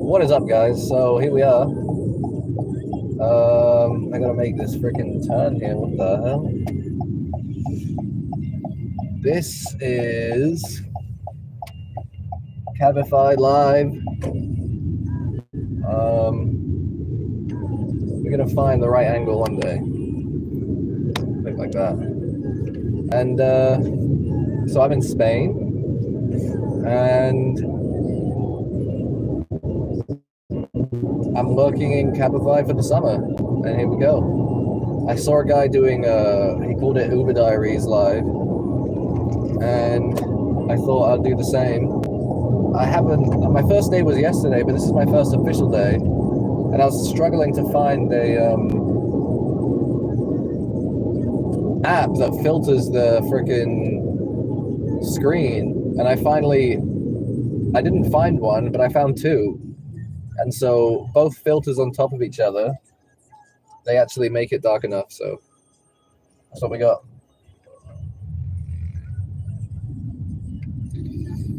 What is up, guys? So here we are. I gotta make this freaking turn here. What the hell? This is Cabify Live. We're gonna find the right angle one day. Something like that. And so I'm in Spain, and I'm working in Cabify for the summer, and here we go. I saw a guy doing, he called it Uber Diaries Live, and I thought I'd do the same. My first day was yesterday, but this is my first official day, and I was struggling to find a app that filters the freaking screen, and I didn't find one, but I found two. And so both filters on top of each other, they actually make it dark enough. So that's what we got.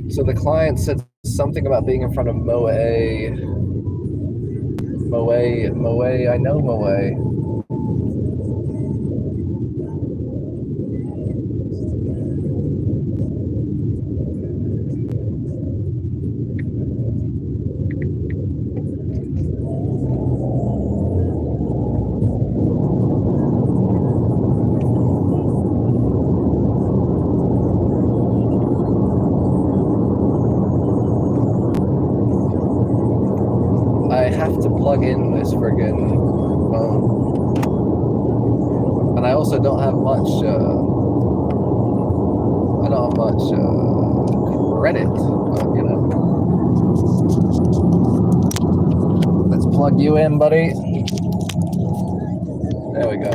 So the client said something about being in front of Moe. I know Moe. Plug in this friggin' phone, and I also don't have much. I don't have much credit, but, you know. Let's plug you in, buddy. There we go.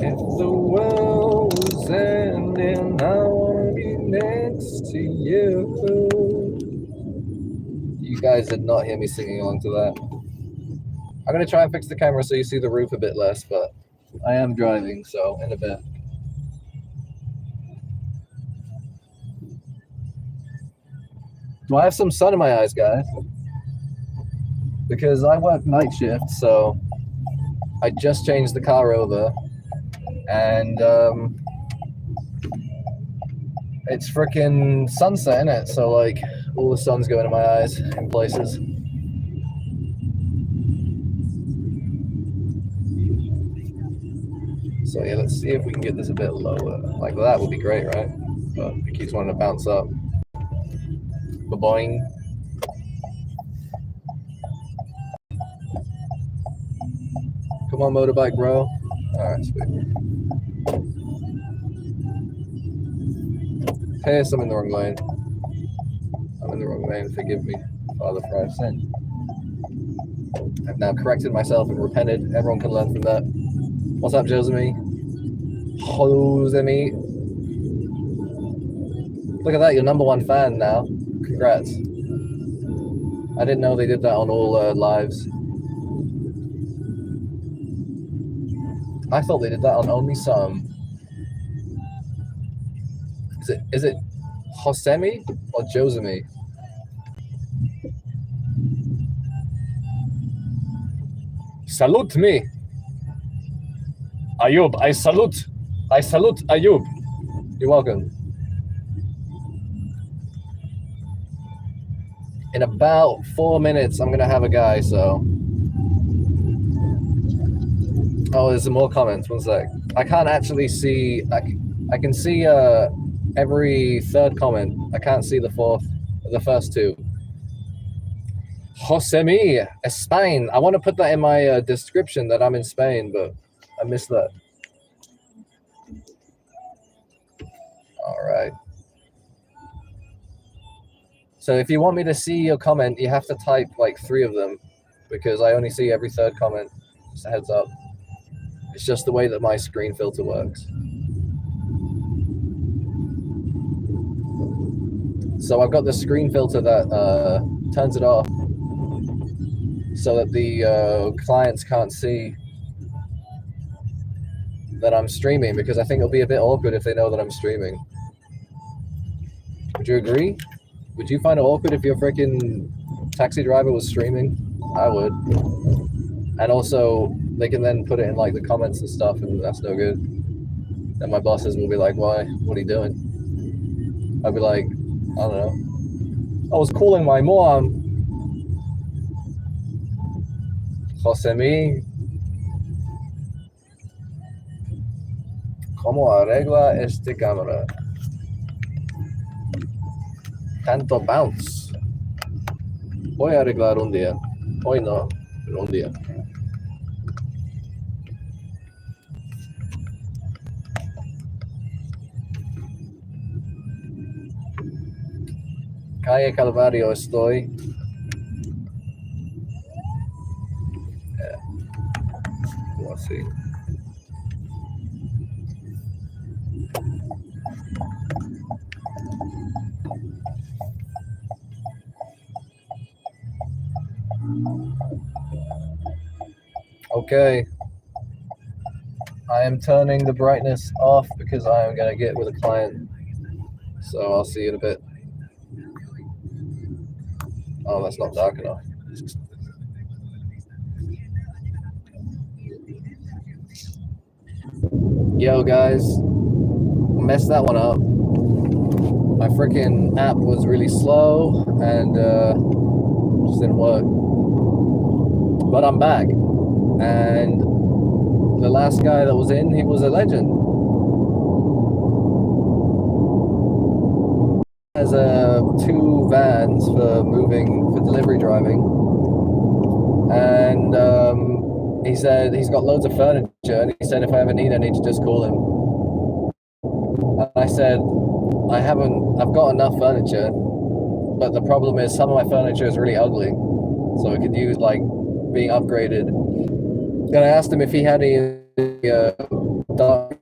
If the world was ending, I wanna be next to you. You guys did not hear me singing along to that. I'm going to try and fix the camera so you see the roof a bit less, but I am driving, so in a bit. Do I have some sun in my eyes, guys? Because I work night shift, so I just changed the car over, and it's freaking sunset, in it? So like all the sun's going in my eyes in places. So yeah, let's see if we can get this a bit lower. Like that would be great, right? But it keeps wanting to bounce up. Ba-boing. Come on, motorbike, bro. All right, sweet. Yes, I'm in the wrong lane. I'm in the wrong lane. Forgive me, Father, for I've sinned. I've now corrected myself and repented. Everyone can learn from that. What's up, Josemi? Josemi. Look at that, you're #1 fan now. Congrats. I didn't know they did that on all lives. I thought they did that on only some. Is it Josemi or Josemi? Salute me. Ayub, I salute Ayub. You're welcome. In about 4 minutes, I'm gonna have a guy, so. Oh, there's some more comments, one sec. I can't actually see, I can see every third comment. I can't see the first two. Josemi, Spain. I want to put that in my description that I'm in Spain, but I missed that. All right. So if you want me to see your comment, you have to type like 3 of them, because I only see every third comment. Just a heads up. It's just the way that my screen filter works. So I've got the screen filter that turns it off so that the clients can't see that I'm streaming, because I think it'll be a bit awkward if they know that I'm streaming. Would you agree? Would you find it awkward if your freaking taxi driver was streaming? I would. And also, they can then put it in like the comments and stuff, and that's no good. And my bosses will be like, "Why? What are you doing?" I'd be like, "I don't know. I was calling my mom." Josemi, ¿cómo arregla este cámara? Tanto bounce. Voy a arreglar un día. Hoy no, pero un día. Calle Calvario estoy. Yeah. We'll see. Okay. I am turning the brightness off because I am going to get with a client. So I'll see you in a bit. Oh, that's not dark enough. Yo, guys. Messed that one up. My freaking app was really slow and just didn't work. But I'm back. And the last guy that was in, he was a legend. Has 2 vans for delivery driving. And he said he's got loads of furniture, and he said if I ever need any to just call him. And I said, I've got enough furniture, but the problem is some of my furniture is really ugly, so it could use like being upgraded. And I asked him if he had any dark.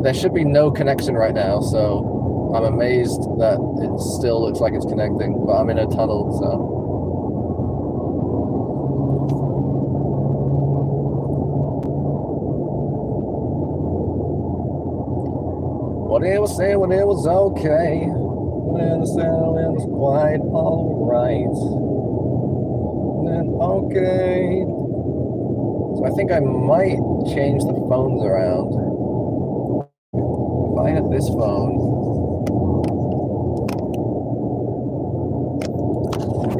There should be no connection right now, so I'm amazed that it still looks like it's connecting, but I'm in a tunnel, so. What he was saying when it was okay, when it was quite alright, then okay. So I think I might change the phones around. If I had this phone,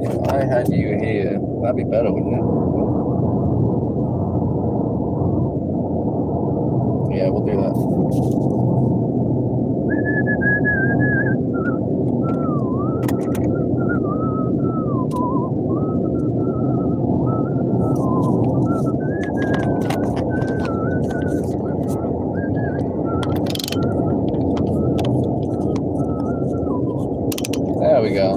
if I had you here, that'd be better, wouldn't it? Yeah, we'll do that. There we go.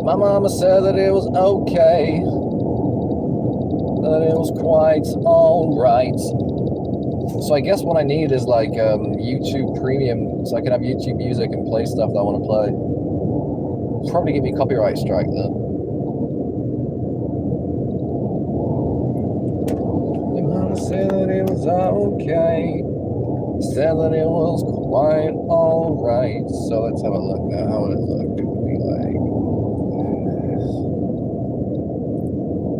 My mama said that it was okay, that it was quite alright. So I guess what I need is like YouTube Premium, so I can have YouTube Music and play stuff that I want to play. Probably give me a copyright strike though. Said that it was okay, said that it was quite alright. So let's have a look now. How would it look? It would be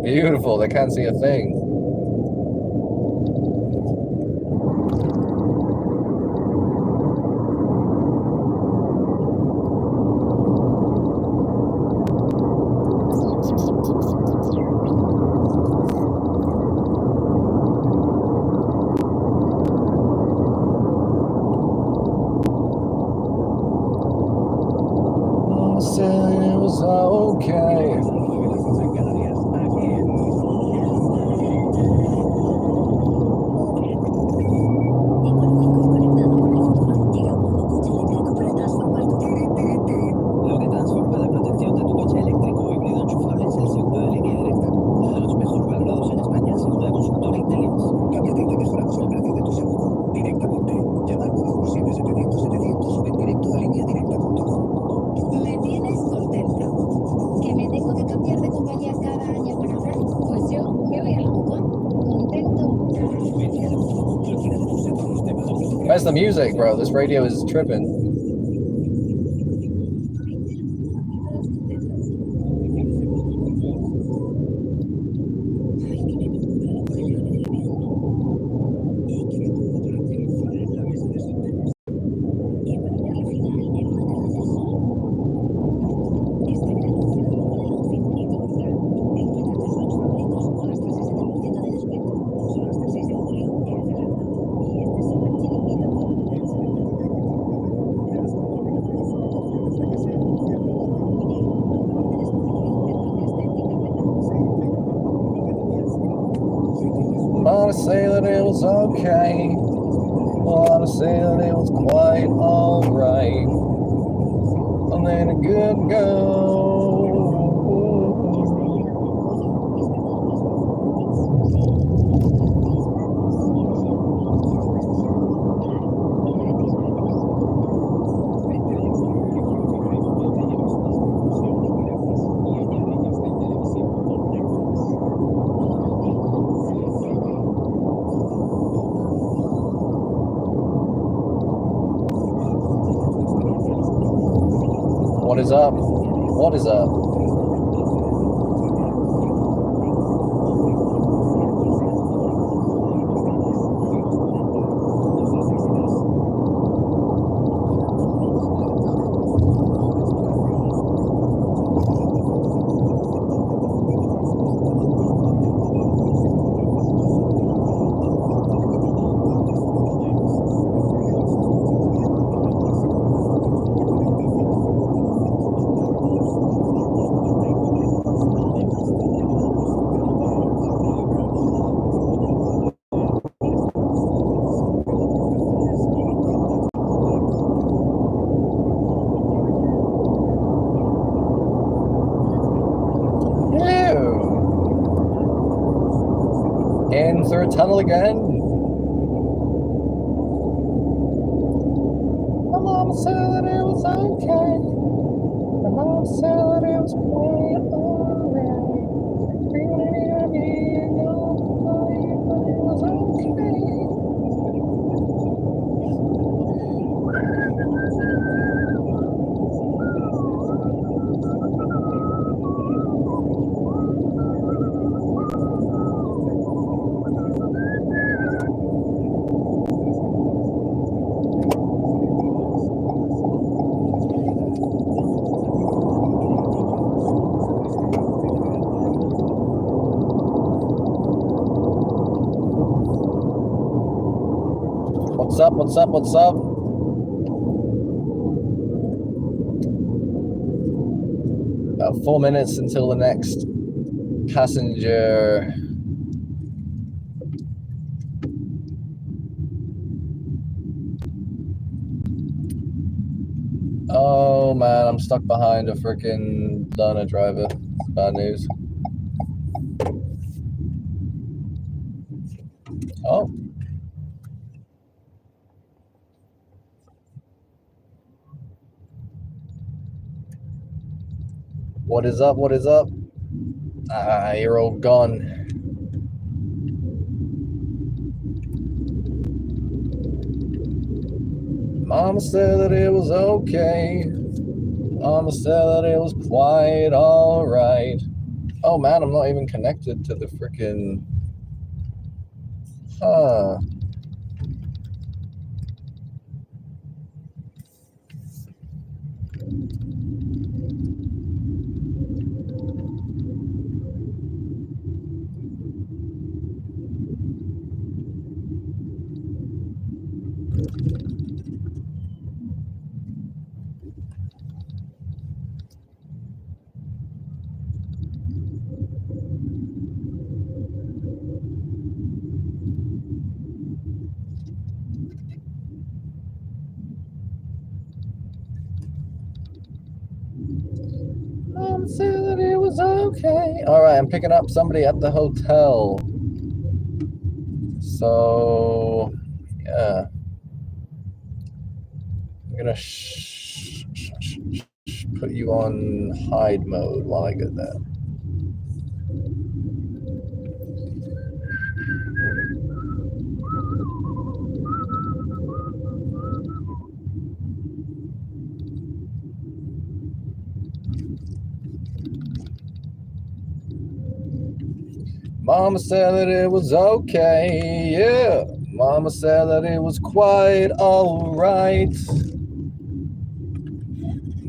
like beautiful. They can't see a thing. Where's the music, bro? This radio is tripping. Wanna say that it was okay. Wanna say that it was quite alright. And then it could go. What is up? What is up? In through a tunnel again. My mama said that it was okay. My mama said that it was quite alright. It was okay. What's up? What's up? What's up? About 4 minutes until the next passenger. Oh man, I'm stuck behind a freaking learner driver. Bad news. Oh. What is up? What is up? Ah, you're all gone. Mama said that it was okay. Mama said that it was quite alright. Oh man, I'm not even connected to the freaking... Huh. Mom said that it was okay. Alright, I'm picking up somebody at the hotel. So, yeah. I'm gonna put you on hide mode while I get that. Mama said that it was okay, yeah. Mama said that it was quite alright.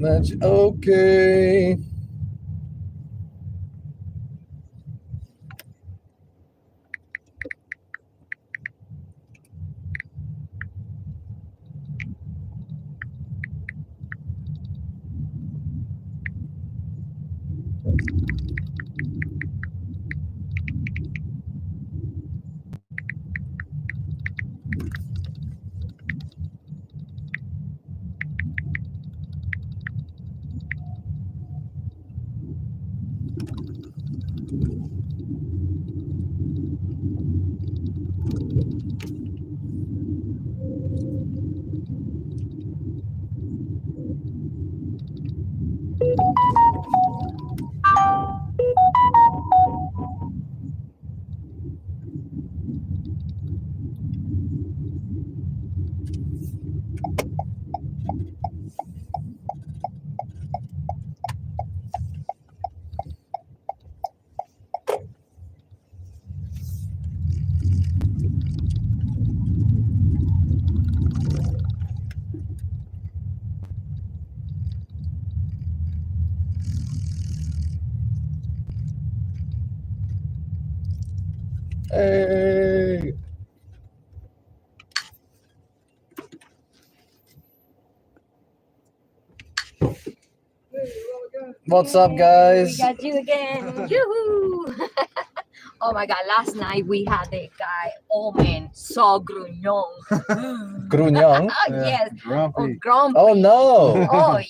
That's okay. Hey. What's up, guys? We got you again. Yoo-hoo! Oh my god, last night we had a guy, oh man, so grugnon. Grugnon? Yes. Grumpy. Oh, grumpy. Oh no! Oh yeah.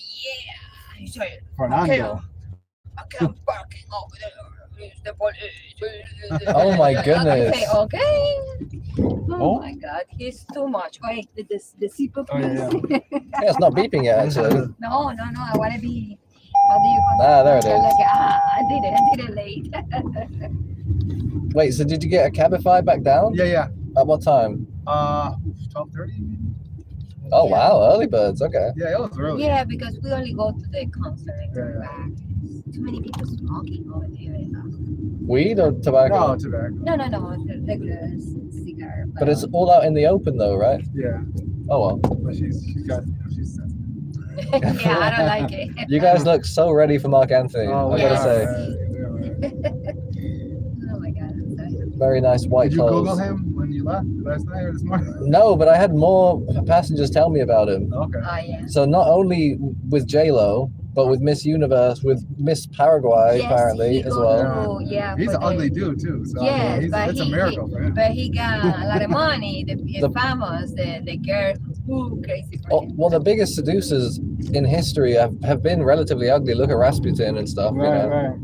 He said, Fernando. okay, I'm parking over there. It's the police. Oh my I goodness. say, okay. Oh, Oh. my god, he's too much. Wait, the seatbelt, Oh, yeah, please. Yeah, it's not beeping yet, actually. No, I want to be. How do you call Ah, there it is. Like, I did it late. Wait, so did you get a cabify back down? Yeah. At what time? 12:30. Oh wow, early birds. Okay. Yeah, it was early. Yeah, because we only go to the concert and come Yeah. back. Too many people smoking over there. Weed or tobacco? No, tobacco. No, the regular cigar. But it's all out in the open, though, right? Yeah, Oh well. but she's got, she's sensitive. Yeah, I don't like it. You guys look so ready for Mark Anthony. Oh, I yeah. gotta say, Oh my god, I'm sorry. very nice white Did you clothes. Google him when you left last night or this morning? No, but I had more passengers tell me about him. Okay. Oh yeah. So not only with J Lo, but with Miss Universe, with Miss Paraguay Yes, apparently he as go well. to- yeah, He's for an the- ugly dude too. So Yes, but it's a he- miracle for him. But he got a lot of money. The The- famous, the girl, too crazy for Oh, him. well, the biggest seducers in history have been relatively ugly. Look at Rasputin and stuff. You know? Right.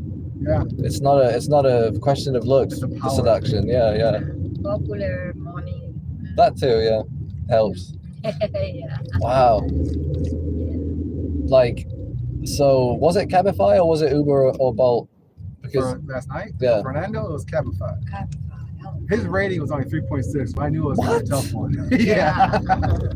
Yeah. It's not a question of looks. It's a The power seduction. Yeah. Popular money. That too. Yeah, helps. Yeah. Wow. Like, so was it Cabify or was it Uber or Bolt? Because For last night, yeah. Fernando, it was Cabify. Oh, His rating was only 3.6, so I knew it was What? a tough one. yeah.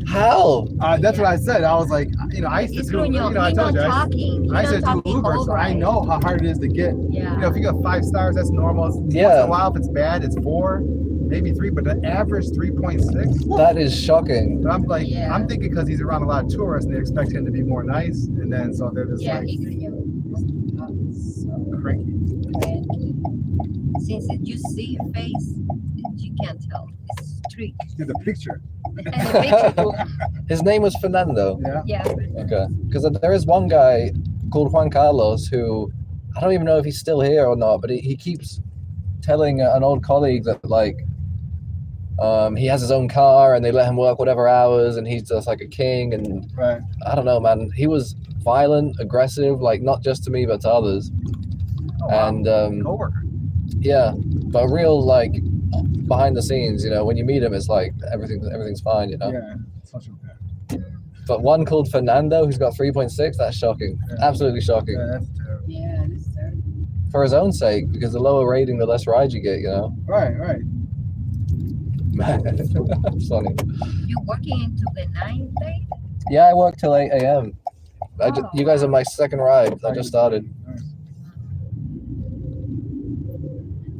how? That's what I said. I was like, I used to It's do, when you're I told you, talking. I You're used to not do talking Uber, so over I it. know how hard it is to get. Yeah. If you got 5 stars, that's normal. Once in Yeah. a while, if it's bad, it's 4, maybe 3, but the average 3.6. That is shocking. But I'm like, Yeah. I'm thinking because he's around a lot of tourists and they expect him to be more nice, and then so they're just Yeah, like he could so cranky. cranky. Since you see a face, you can't tell. It's trick. Do the picture. And the picture too. His name was Fernando. Yeah. Yeah. Okay. Because there is one guy called Juan Carlos who I don't even know if he's still here or not, but he keeps telling an old colleague that like he has his own car and they let him work whatever hours and he's just like a king. And Right. I don't know, man. He was violent, aggressive, like not just to me but to others. Oh, wow. And Coworker. yeah, but real like behind the scenes, you know, when you meet him, it's like everything's fine, you know. Yeah. Social bad. But one called Fernando who's got 3.6, that's shocking. Yeah. Absolutely shocking. Yeah, that's terrible. Yeah, that's terrible. For his own sake, because the lower rating, the less rides you get, you know. Right. It's funny. You working into the 9th day? Yeah, I work till 8 a.m. Oh, You guys are my second ride. I just started. Nice.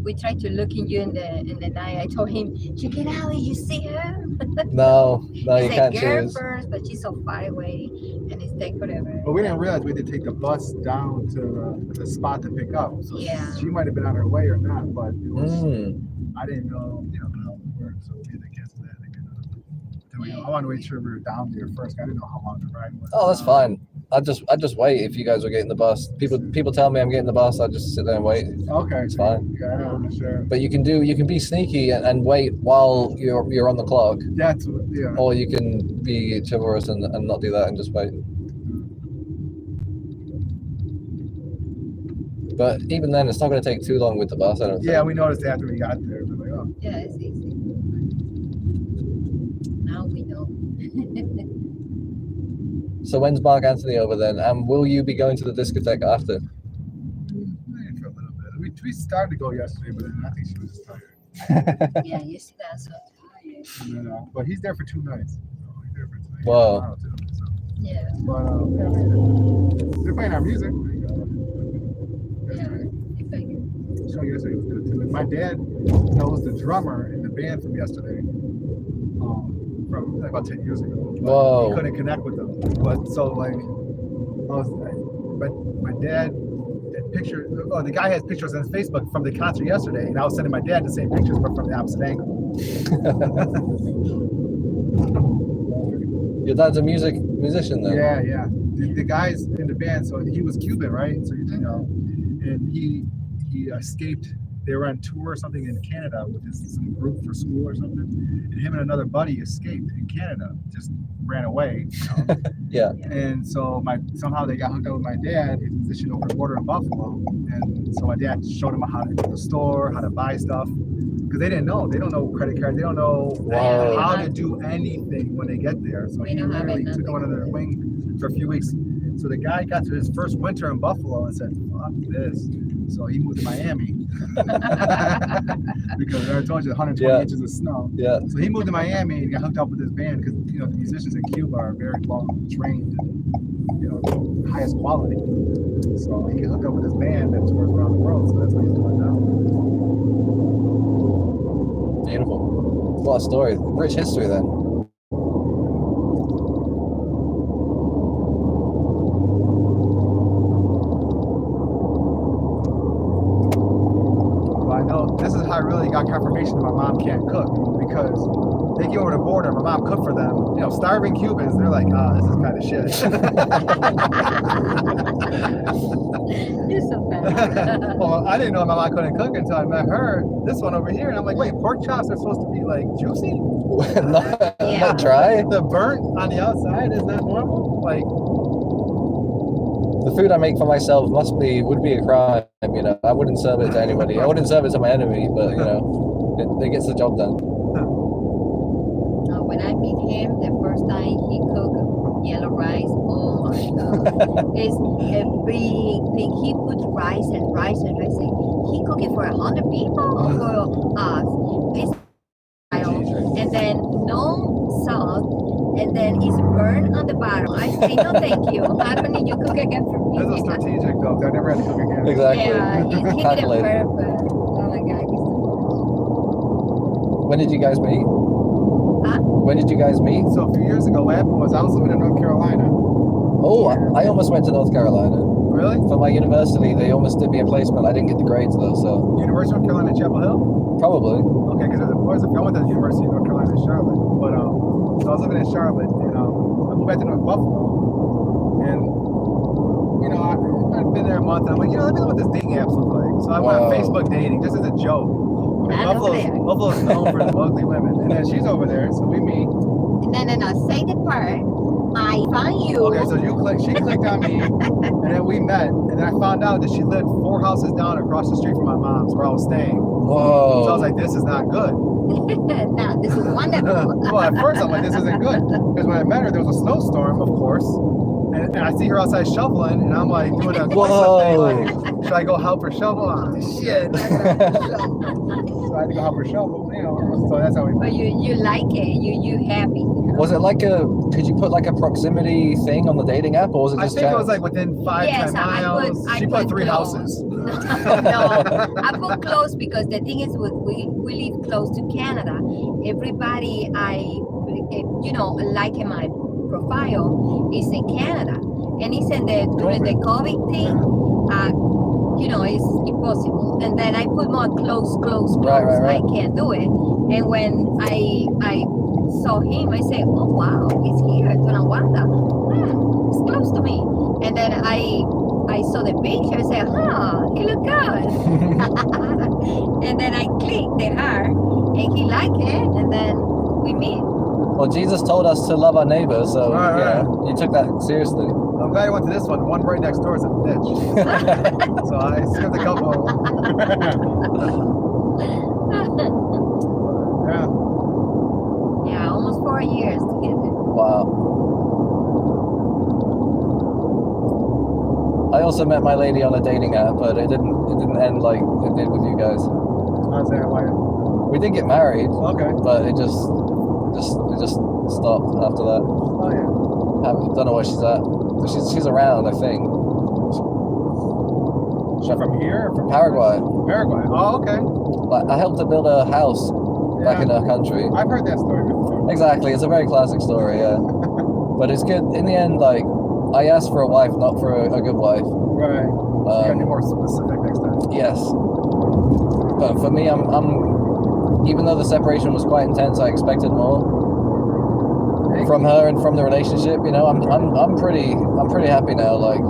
we tried to look in you in the night. I told him, check it out. You see her? No, He you said, can't girl choose. first, but she's so far away, and it's take forever. But we didn't realize we had to take the bus down to the spot to pick up. So Yeah. she might have been on her way or not, but it was, Mm. I didn't know, how it worked, so we had to cancel that. I wanted to make sure we were down there first. I didn't know how long the ride was. Oh, that's fine. I'd just wait if you guys were getting the bus. People tell me I'm getting the bus. I just sit there and wait. Okay, It's fine. Yeah, I wasn't sure. But you can be sneaky and wait while you're on the clock, That's yeah. or you can be chivalrous and not do that and just wait. But even then, it's not going to take too long with the bus. I don't think. Yeah, we noticed after we got there. We're like, oh. Yeah, it's easy. Now we know. So when's Mark Anthony over then? And will you be going to the discotheque after? Maybe for a little bit. We started to go yesterday, but then I think she was just tired. Yeah, you see that, so tired. And then, but he's there for 2 nights. So he's there for 2 nights. Whoa. Tomorrow, too, so. Yeah. But yeah, they're playing our music. Yeah. So yesterday was good too. And my dad knows the drummer in the band from yesterday, from about 10 years ago. But Whoa. he couldn't connect with them. But so but my dad had pictures. Oh, the guy has pictures on his Facebook from the concert yesterday, and I was sending my dad the same pictures, but from the opposite angle. Your dad's a musician then? Yeah. The guys in the band. So he was Cuban, right? So and he escaped. They were on tour or something in Canada with some group for school or something, and him and another buddy escaped in Canada, just ran away. Yeah. And so somehow they got hooked up with my dad, who's a musician over the border in Buffalo, and so my dad showed them how to go to the store, how to buy stuff, because they didn't know. They don't know credit cards. They don't know Wow. how to do anything when they get there. So We he don't have literally it, took them under their wing for a few weeks. So the guy got to his first winter in Buffalo and said, "Fuck this." So he moved to Miami because I told you 120 inches of snow. Yeah. So he moved to Miami and got hooked up with this band because the musicians in Cuba are very well trained and highest quality. So he got hooked up with this band that tours around the world. So that's what he's doing now. Beautiful. What a story. Rich history then. Well, I know this is how I really got confirmation that my mom can't cook, because they came over the border, my mom cooked for them. Starving Cubans, they're like, this is kind of shit. You're so bad. Well, I didn't know my mom couldn't cook until I met her. This one over here, and I'm like, wait, pork chops are supposed to be like juicy? not dry. The burnt on the outside is not normal? Like, The food I make for myself would be a crime. I wouldn't serve it to anybody. I wouldn't serve it to my enemy, but it gets the job done. When I meet him, the first time he cooked yellow rice, oh my god, it's a big thing. He puts rice and rice and rice. He cooked it for 100 people or for us. This and then no salt, and then it's burned on the bottom. I say no, thank you. I don't need you cook again for me. this is strategic though. I never had to cook again. Exactly. Yeah, he did it Calculated. perfect. Oh my god, he's so When did you guys meet? Huh? When did you guys meet? So a few years ago, what happened was I was living in North Carolina. Oh, I almost went to North Carolina. Really? For my university, they almost did me a placement. I didn't get the grades though, so University of North Carolina, Chapel Hill? probably. Okay, because I went to the University of North Carolina in Charlotte. But so I was living in Charlotte, and I moved back to North Buffalo. And I'd been there a month, and I'm like, let me know what this dating apps look like. So I went on Wow. Facebook dating just as a joke. And I know that. Buffalo's known for the ugly women. And then she's over there, so we meet. No, say the part. I find you. Okay, so she clicked on me, and then we met. And then I found out that she lived 4 houses down across the street from my mom's where I was staying. Whoa. So I was like, this is not good. No, this is wonderful. Well, at first I'm like, this isn't good. Because when I met her, there was a snowstorm, of course. and I see her outside shoveling, and I'm like doing a Whoa. thing, like, should I go help her shovel? Oh, shit. So I had to go help her shovel, you know. So that's how we. But you like it. You happy. Was it like could you put like a proximity thing on the dating app, or was it I just think it chance? was like within 5-10 miles. She put 3 close. houses. No, I put close because the thing is, we live close to Canada. Everybody like in my profile is in Canada, and he said that during the COVID thing, it's impossible. And then I put more close. Right. I can't do it. And when I saw him, I said, oh wow, he's here, Tonawanda. It's close to me. And then I saw the picture, I said, he look good. And then I clicked the heart, and he liked it, and then we meet. Well, Jesus told us to love our neighbor, so Right. you took that seriously. I'm glad I went to this one. The one right next door is a ditch. So I skipped a couple. Yeah. Yeah, almost 4 years together. Wow. I also met my lady on a dating app, but it didn't end like it did with you guys. How's that? Why? We did get married, Okay. but it just stopped after that. Oh yeah. Don't know where she's at. She's around, I think. She's from here or from Paraguay. Paraguay. Oh, okay. Like, I helped her build a house back in her country. I've heard that story before. Exactly, it's a very classic story, yeah. But it's good. In the end, like, I asked for a wife, not for a good wife. Right. You gotta be more specific next time. Yes. But for me, I'm even though the separation was quite intense, I expected more from her and from the relationship. I'm pretty happy now. Like,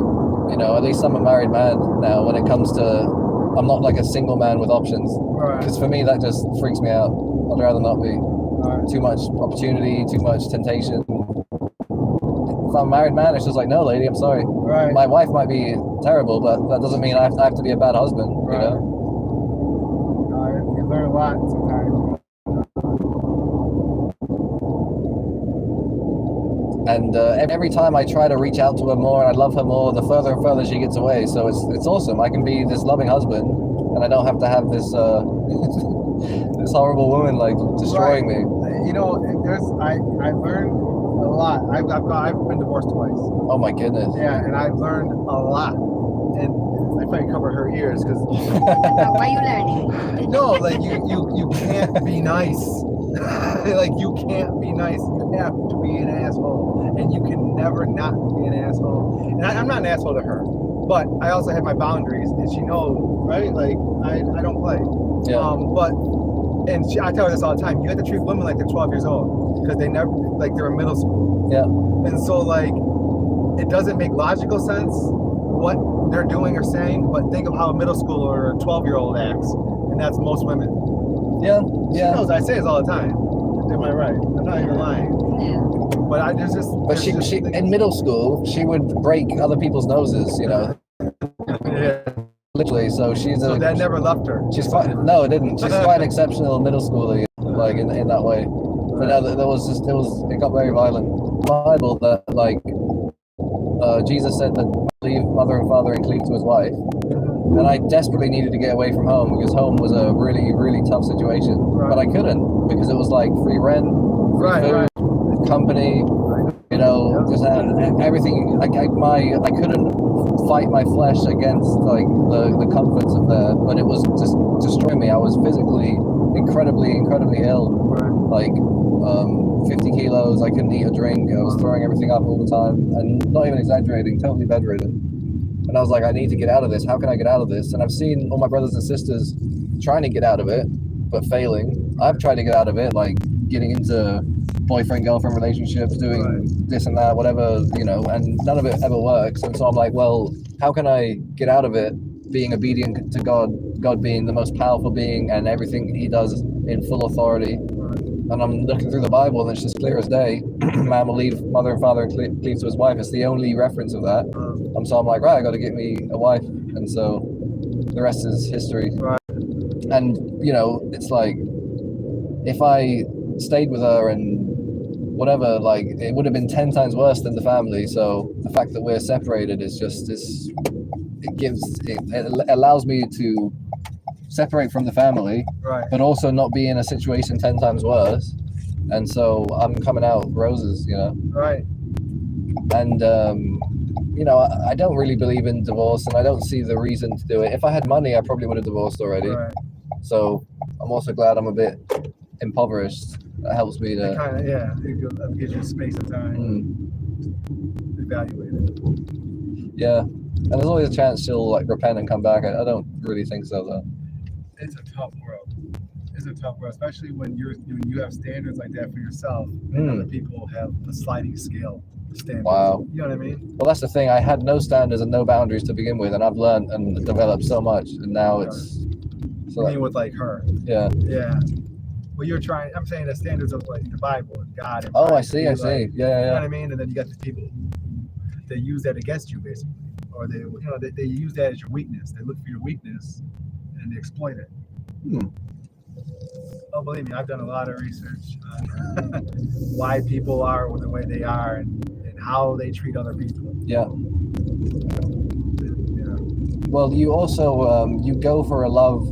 at least I'm a married man now. When it comes to, I'm not like a single man with options. Right. Because for me, that just freaks me out. I'd rather not be. Right. Too much opportunity, too much temptation. If I'm a married man, it's just like, no, lady, I'm sorry. Right. My wife might be terrible, but that doesn't mean I have to be a bad husband. Right. You learn a lot sometimes. And every time I try to reach out to her more and I love her more, the further and further she gets away. So it's awesome. I can be this loving husband, and I don't have to have this this horrible woman like destroying me. I learned a lot. I've been divorced twice. Oh my goodness. Yeah, and I've learned a lot. And I probably cover her ears because Why are you learning? no, like you can't be nice. Like you can't be nice. You have to be an asshole, and you can never not be an asshole. And I'm not an asshole to her, but I also have my boundaries, and she knows, right? Like I don't play. Yeah. I tell her this all the time. You have to treat women like they're 12 years old because they never like they're in middle school. Yeah. And so like it doesn't make logical sense what they're doing or saying, but think of how a middle schooler or a 12-year-old acts, and that's most women. Yeah. She knows I say this all the time. Am I right? I'm not even lying. Yeah. But But she in middle school, she would break other people's noses, Yeah. literally. So So that never left her. She's quite, no, it didn't. She's quite an exceptional middle schooler, like in that way. But no, it got very violent. Bible that like Jesus said that leave mother and father and cleave to his wife. And I desperately needed to get away from home because home was a really, really tough situation. Right. But I couldn't because it was like free rent, free food, company, just everything. I couldn't fight my flesh against like the comforts of there, but it was just destroying me. I was physically incredibly ill. Like 50 kilos. I couldn't eat or drink. I was throwing everything up all the time, and not even exaggerating, totally bedridden. And I was like, I need to get out of this. How can I get out of this? And I've seen all my brothers and sisters trying to get out of it, but failing. I've tried to get out of it, like getting into boyfriend-girlfriend relationships, doing this and that, whatever, and none of it ever works. And so I'm like, well, how can I get out of it being obedient to God, God being the most powerful being and everything he does in full authority? And I'm looking through the Bible and it's just clear as day. Man will leave mother and father and cleave to his wife. It's the only reference of that. And so I'm like, right, I got to get me a wife. And so the rest is history. Right. And, it's like, if I stayed with her and whatever, like it would have been 10 times worse than the family. So the fact that we're separated is just this. It allows me to separate from the family, Right. but also not be in a situation 10 times worse. And so I'm coming out roses, you know. Right. And you know, I don't really believe in divorce, and I don't see the reason to do it. If I had money, I probably would have divorced already. Right. So I'm also glad I'm a bit impoverished. That helps me to. Kind of, yeah. It gives you space and time to evaluate it. Yeah, and there's always a chance she'll like repent and come back. I don't really think so though. It's a tough world. It's a tough world, especially when you have standards like that for yourself, and other people have a sliding scale standards. Wow. You know what I mean? Well, that's the thing. I had no standards and no boundaries to begin with, and I've learned and developed so much, and now it's. So I mean, with like her. Yeah. Yeah. Well, you're trying. I'm saying the standards of like the Bible and God. And Oh, I Christ, see. you're I see. like, Yeah, You know yeah. what I mean? And then you got the people who they use that against you, basically, or they use that as your weakness. They look for your weakness and they exploit it. Oh, believe me, I've done a lot of research on why people are the way they are and how they treat other people. Yeah. Yeah. Well, you also you go for a love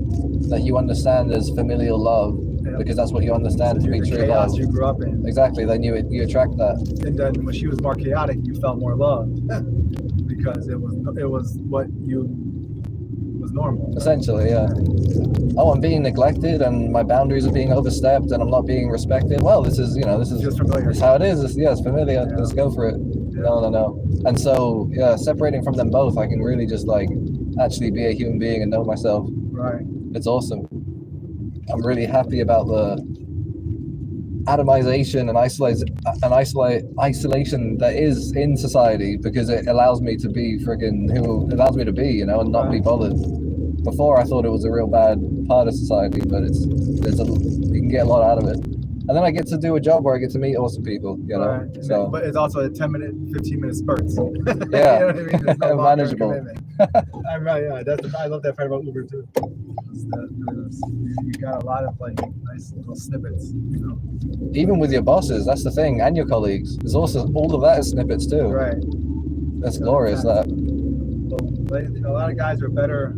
that you understand as familial love, because that's what you understand to be the true chaos love. you grew up in. Exactly. Then you attract that. And then when she was more chaotic, you felt more loved because it was what was normal. Essentially, yeah. Oh, I'm being neglected, and my boundaries are being overstepped, and I'm not being respected. Well, this is Just familiar. It's how it is. It's familiar. Yeah. Let's go for it. No. And so, yeah, separating from them both, I can really just like actually be a human being and know myself. Right. It's awesome. I'm really happy about the atomization and isolation that is in society, because it allows me to be who it allows me to be, you know, and not be bothered. Before I thought it was a real bad part of society, but you can get a lot out of it. And then I get to do a job where I get to meet awesome people, you know. Right. So, But it's also a 10-minute, 15-minute spurts. yeah, You know what I mean? There's no longer manageable. commitment. I love that part about Uber too. You got a lot of like nice little snippets, you know. Even with your bosses, that's the thing, and your colleagues. There's also all of that is snippets too. Right. That's glorious. That. But, a lot of guys are better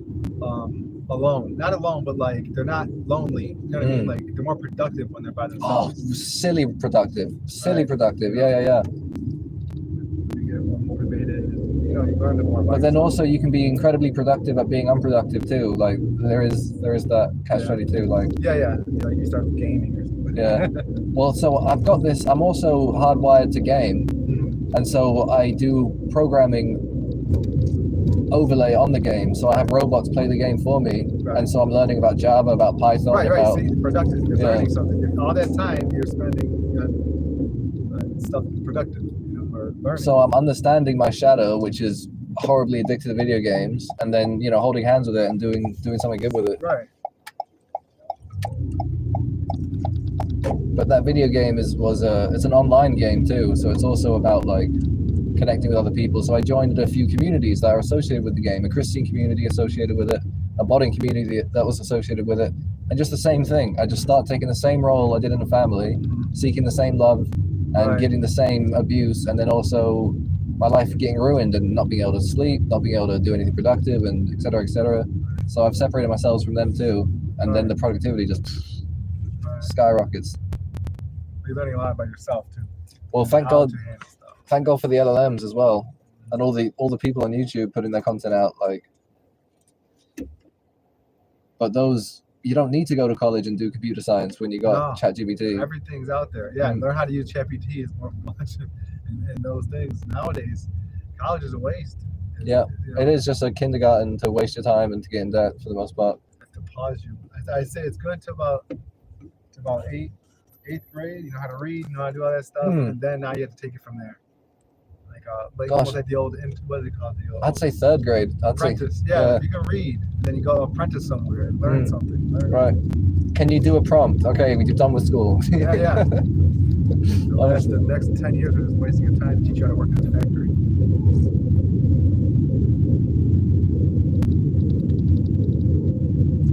alone. Not alone, but like they're not lonely. You know what I mean? Like they're more productive when they're by Oh, themselves. silly productive. Right. Yeah. You get more motivated. You learn the more. But then also you can be incredibly productive at being unproductive too. Like there is that catch-22. Like Yeah. Like you start gaming or something. yeah. Well, so I've got this. I'm also hardwired to game, and so I do programming overlay on the game. So I have robots play the game for me, and so I'm learning about Java, about Python, Right. about So you're productive. You're learning something. All that time you're spending on stuff productive, or learning. So I'm understanding my shadow, which is horribly addicted to video games, and then holding hands with it and doing something good with it. Right. But that video game it's an online game too, so it's also about like connecting with other people. So I joined a few communities that are associated with the game, a Christian community associated with it, a modding community that was associated with it, and just the same thing. I just start taking the same role I did in the family, seeking the same love and getting the same abuse, and then also my life getting ruined and not being able to sleep, not being able to do anything productive, and et cetera, et cetera. So I've separated myself from them too, and then the productivity just skyrockets. You're learning a lot about yourself too. Well, thank How God. to handle stuff. Thank God for the LLMs as well, and all the people on YouTube putting their content out. Like, but those you don't need to go to college and do computer science when you got ChatGPT. Everything's out there. Yeah, learn how to use ChatGPT is more much and those things. Nowadays, college is a waste. It is just a kindergarten to waste your time and to get in debt for the most part. To pause you, I say it's good to about eighth grade. You know how to read, you know how to do all that stuff, and then now you have to take it from there. Like almost like the old, what is it called? The old, I'd say third grade. Apprentice. Yeah, you can read, and then you go apprentice somewhere, learn something. Right. Can you do a prompt? Okay, you're done with school. Yeah. The next 10 years are just wasting your time to teach you how to work in the factory.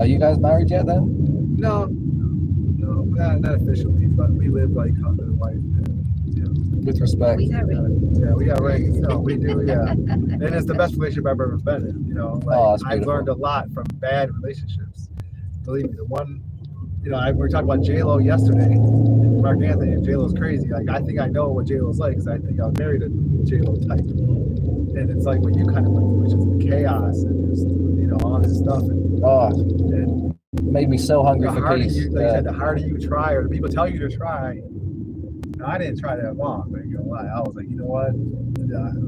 Are you guys married yet then? No, not officially, but we live like husband and wife. With respect. We got ready. Yeah, we got raised. So we do, yeah. And it's the best relationship I've ever been in. You know, like Oh, that's I've beautiful. learned a lot from bad relationships. Believe me, the one, you know, we were talking about J-Lo yesterday. Mark Anthony, and J-Lo's crazy. Like I think I know what J-Lo's like because I think I was married a J-Lo type. And it's like what you kind of went through, which is chaos and just, you know, all this stuff. And Made me so hungry the for harder peace. you, like you said, the harder you try, or the people tell you to try. Now, I didn't try that long, but you know what? I was like, you know what?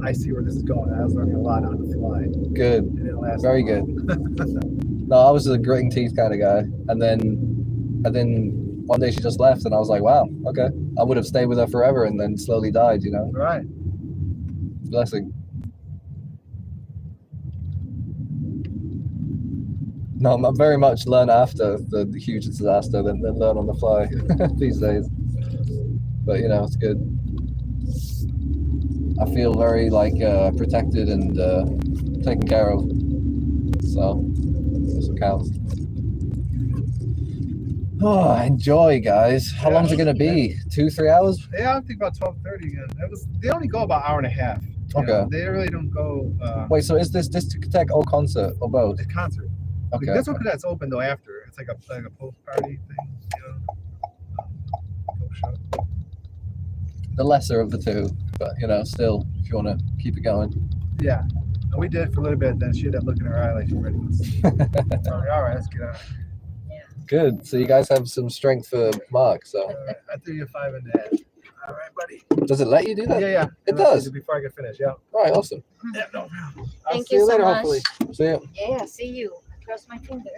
I see where this is going. I was learning a lot on the fly. Good. It didn't last Very long. good. No, I was a gritting teeth kind of guy, and then one day she just left, and I was like, wow, okay. I would have stayed with her forever, and then slowly died. You know, Right. blessing. No, I'm very much learn after the huge disaster than learn on the fly these days. But you know, it's good. I feel very like protected and taken care of. So that's what counts. Oh, enjoy, guys. How long's it gonna be? 2-3 hours? Yeah, I think about 12:30 again. They only go about an hour and a half. You Okay. know, they really don't go. Wait, so is this discotheque or concert or both? A concert. Okay. This one that's open though after. It's like a post party thing, you know. Post show. The lesser of the two, but you know, still, if you want to keep it going. Yeah. And we did it for a little bit. Then she had that look in her eye like she's ready. All right, let's get out. Good. So you guys have some strength for Mark. So I threw you 5.5. All right, buddy. does it let you do that? Yeah. It does. Before I get finished, yeah. All right. Awesome. Yeah, no problem. I'll Thank see you you so later. much. Hopefully. See you. Yeah, see you. Cross my finger.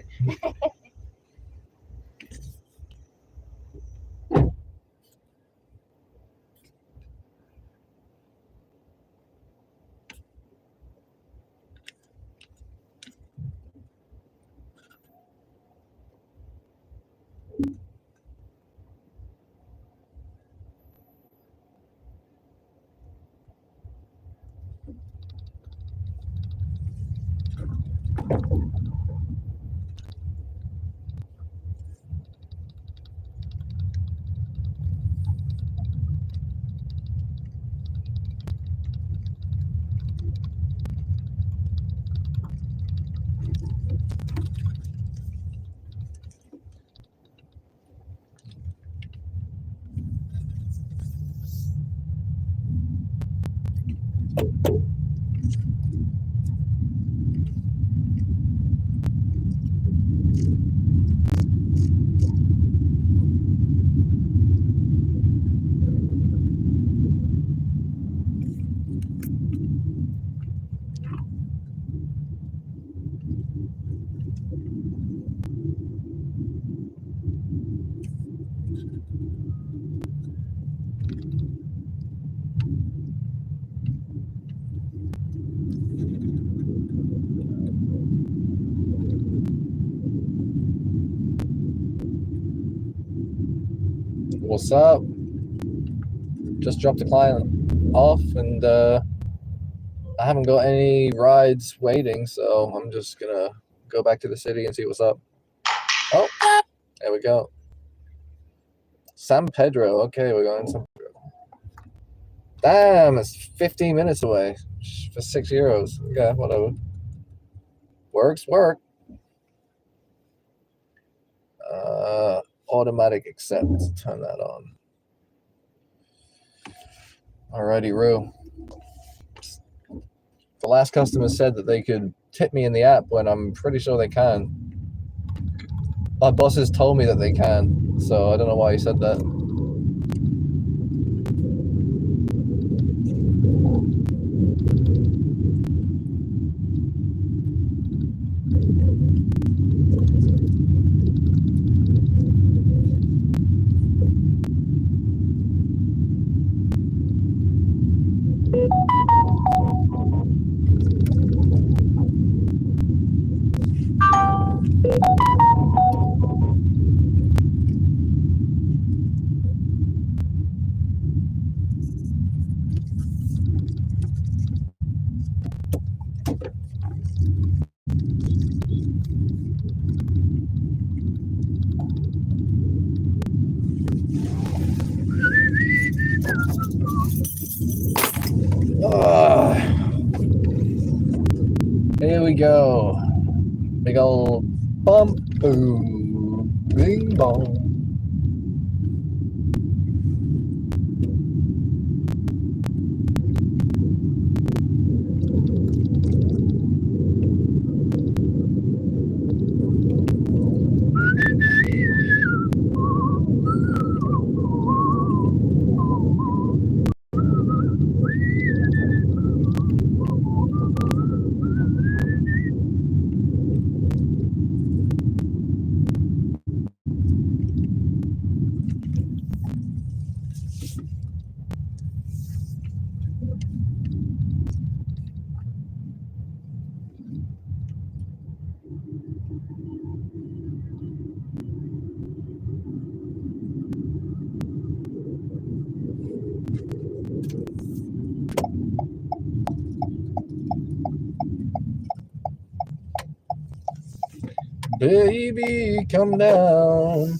What's up? Just dropped a client off, and I haven't got any rides waiting, so I'm just gonna go back to the city and see what's up. Oh, there we go. San Pedro. Okay, we're going to San Pedro. Damn, it's 15 minutes away for €6. Okay, whatever. Work. Automatic accept. Turn that on. Alrighty, Roo. The last customer said that they could tip me in the app when I'm pretty sure they can. My bosses told me that they can, so I don't know why he said that. go. Big old bump. Boom. Bing bong. Baby, come down.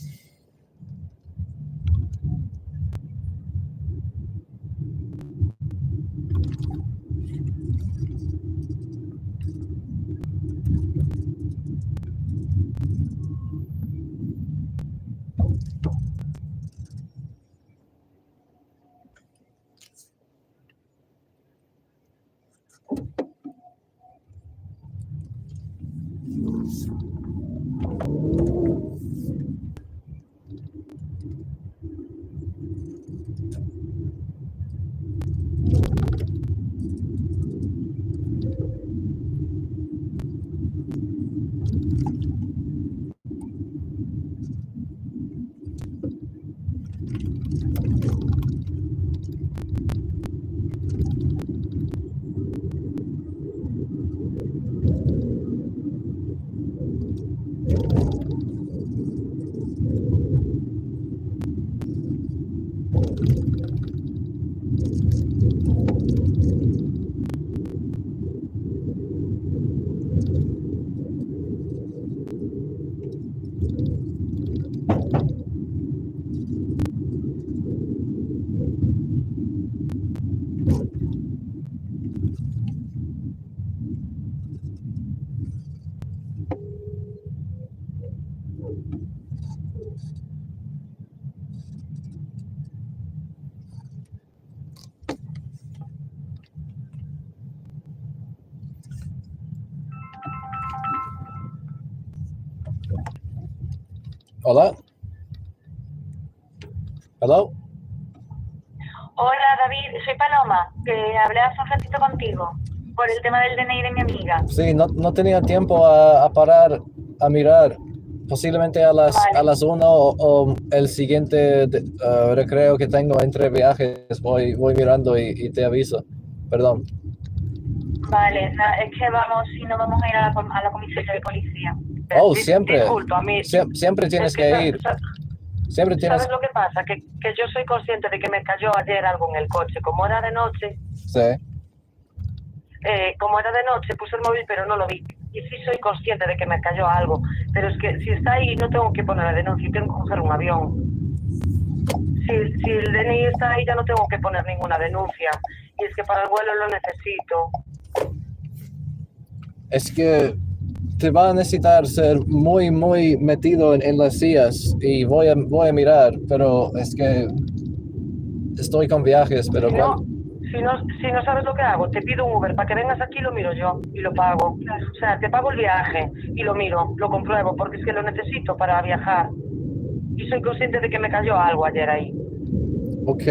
Hola. Hello. Hola David, soy Paloma, que hablé hace un ratito contigo por el tema del DNI de mi amiga. Sí, no tenía tiempo a parar a mirar. Posiblemente a las 1 o el siguiente recreo que tengo entre viajes voy mirando y te aviso. Perdón. Vale, es que si no vamos a ir a la comisaría de policía. Oh, siempre. Disculpa, a mí. Siempre tienes que ir. Siempre tienes. ¿Sabes lo que pasa? Que yo soy consciente de que me cayó ayer algo en el coche. Como era de noche, Sí. puse el móvil pero no lo vi. Y sí soy consciente de que me cayó algo. Pero es que si está ahí no tengo que poner la denuncia, tengo que coger un avión. Si el DNI está ahí ya no tengo que poner ninguna denuncia. Y es que para el vuelo lo necesito. Es que te va a necesitar ser muy metido en las sillas y voy a mirar, pero es que estoy con viajes, pero Si no sabes lo que hago, te pido un Uber para que vengas aquí y lo miro yo y lo pago. O sea, te pago el viaje y lo miro, lo compruebo, porque es que lo necesito para viajar. Y soy consciente de que me cayó algo ayer ahí. Ok.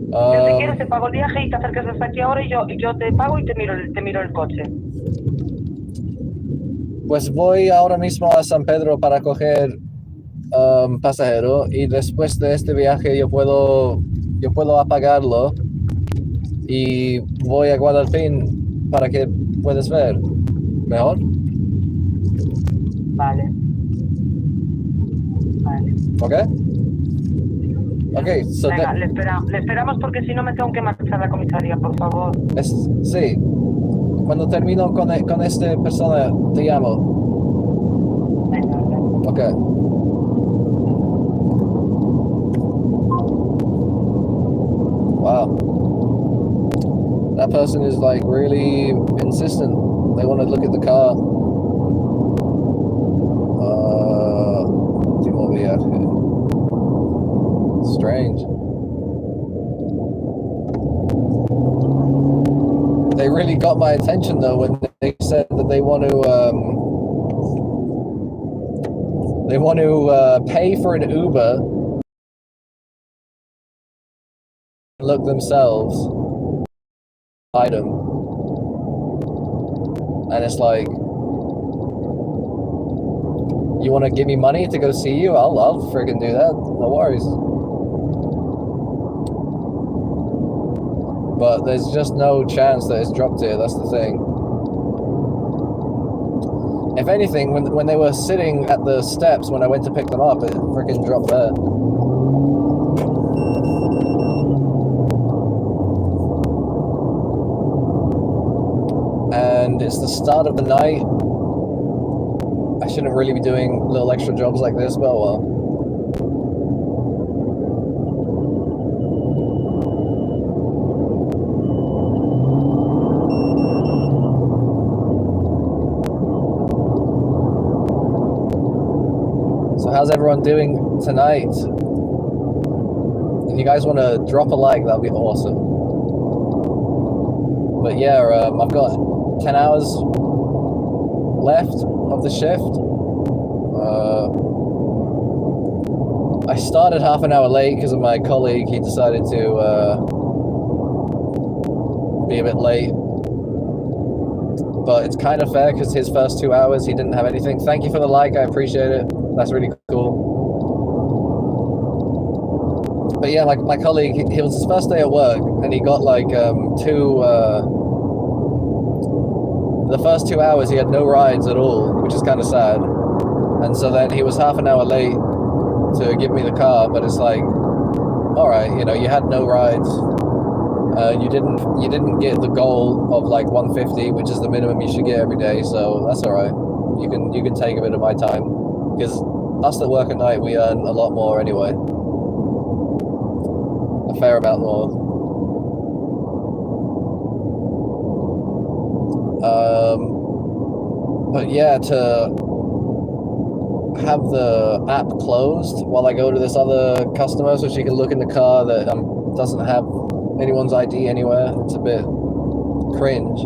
Si quieres te pago el viaje y te acercas hasta aquí ahora y yo te pago y te miro el coche. Pues voy ahora mismo a San Pedro para coger pasajero y después de este viaje yo puedo apagarlo y voy a Guadalpín para que puedas ver. ¿Mejor? Vale. ¿Ok? Ok, venga, le esperamos porque si no me tengo que marchar a la comisaría, por favor. Sí. Cuando termino con esta persona, te llamo. Venga. Ok. Wow. that person is like really insistent. They want to look at the car. What we have here? Strange. They really got my attention though when they said that they want to pay for an Uber, look themselves item, and it's like, you want to give me money to go see you? I'll friggin' do that. No worries. But there's just no chance that it's dropped here. That's the thing. If anything, when they were sitting at the steps when I went to pick them up, it friggin' dropped there. And it's the start of the night. I shouldn't really be doing little extra jobs like this, but well. So how's everyone doing tonight? If you guys want to drop a like, that'd be awesome. But yeah, I've got 10 hours left of the shift. I started half an hour late because of my colleague. He decided to be a bit late, but it's kind of fair because his first 2 hours he didn't have anything. Thank you for the like, I appreciate it. That's really cool. But yeah, my colleague, it was his first day at work, and he got like the first 2 hours he had no rides at all, which is kind of sad. And so then he was half an hour late to give me the car, but it's like, all right, you know, you had no rides. You didn't get the goal of like 150, which is the minimum you should get every day. So that's all right. You can take a bit of my time, because us that work at night, we earn a lot more anyway. A fair amount more. But yeah, to have the app closed while I go to this other customer so she can look in the car that doesn't have anyone's ID anywhere, it's a bit cringe.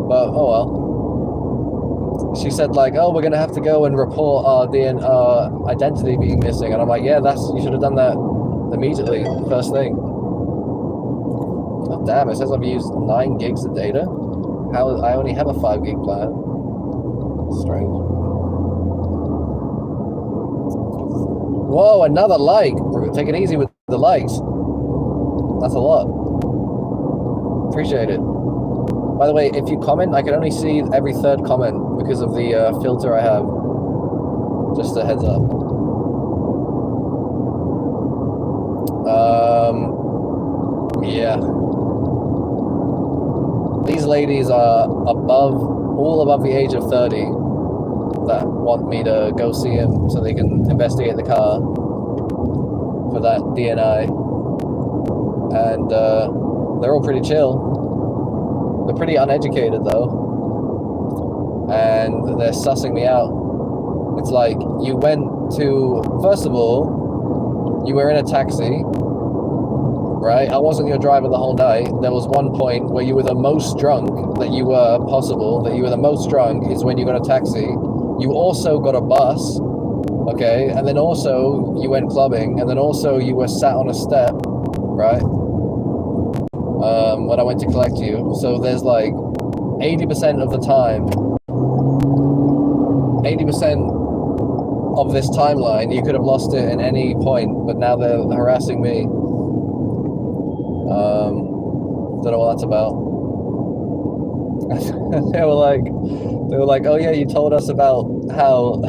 But oh well. She said like, oh, we're gonna have to go and report our identity being missing, and I'm like, yeah, you should have done that immediately, first thing. Oh damn, it says I've used 9 gigs of data. I only have a 5 gig plan. Strange. Whoa, another like. Take it easy with the likes. That's a lot. Appreciate it. By the way, if you comment, I can only see every 3rd comment because of the filter I have. Just a heads up. Yeah. These ladies are all above the age of 30 that want me to go see him so they can investigate the car for that DNI. And they're all pretty chill. They're pretty uneducated though. And they're sussing me out. It's like, you went to, first of all, you were in a taxi, right? I wasn't your driver the whole night. There was one point where you were the most drunk that you were possible, that you were the most drunk is when you got a taxi. You also got a bus, okay? And then also you went clubbing, and then also you were sat on a step, right? When I went to collect you. So there's like 80% of the time, 80% of this timeline, you could have lost it at any point, but now they're harassing me. Don't know what that's about. they were like, oh yeah, you told us about how